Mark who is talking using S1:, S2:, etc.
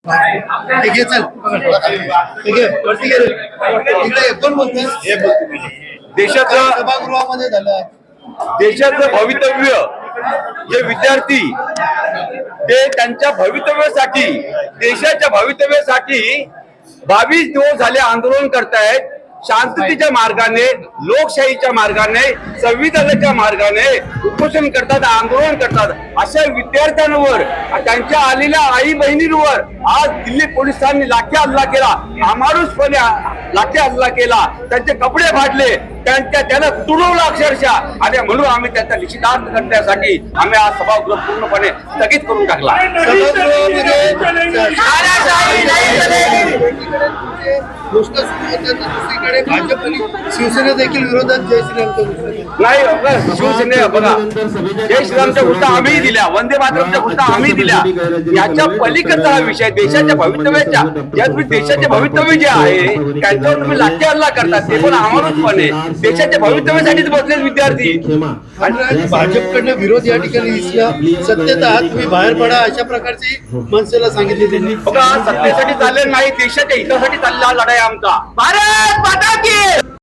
S1: ठीक आहे, चल ठीक आहे, वरती गेले. इकडे कोण बोलतोय?
S2: देशाचं
S1: सभागृहामध्ये झालं.
S2: देशाचं भवितव्य जे विद्यार्थी ते त्यांच्या भवितव्यासाठी देशाच्या भवितव्यासाठी 22 दिवस झाले आंदोलन करतायत. शांततेच्या मार्गाने, लोकशाहीच्या मार्गाने, संविधानाच्या मार्गाने उपोषण करतात, आंदोलन करतात. अशा विद्यार्थ्यांवर, त्यांच्या आलेल्या आई बहिणींवर आज दिल्ली पोलिसांनी लाठी हल्ला केला, अमानुषपणे लाठी हल्ला केला, त्यांचे कपडे फाडले, त्याला तुडवलं अक्षरशः. आणि म्हणून आम्ही त्याचा निषेधार्थ करण्यासाठी आम्ही आज सभागृह पूर्णपणे स्थगित करून टाकला.
S1: गोष्ट सुरू होत्या, दुसरीकडे भाजप आणि शिवसेना देखील विरोधात जय श्रीरामच्या घोषणा.
S2: नाही, शिवसेने बघा, जय श्रीरामच्या घोषणा आम्ही दिल्या, वंदे मातरमच्या घोषणा आम्ही दिल्या. याच्या पलीकडचा हा विषय देशाच्या भवितव्याच्या, ज्यात देशाचे भवितव्य जे आहे त्यांच्यावर तुम्ही लाठी हल्ला करतात, ते पण अमानुषपणे देशाच्या भवितव्यासाठीच बसलेत विद्यार्थी.
S1: आणि भाजपकडनं विरोध या ठिकाणी दिसला. सत्तेत आहात, तुम्ही बाहेर पडा अशा प्रकारची मनसेला सांगितले त्यांनी.
S2: बघा, सत्तेसाठी चाललेलं नाही, देशाच्या हितासाठी चाललेला लढाई आमचा. भारत माता की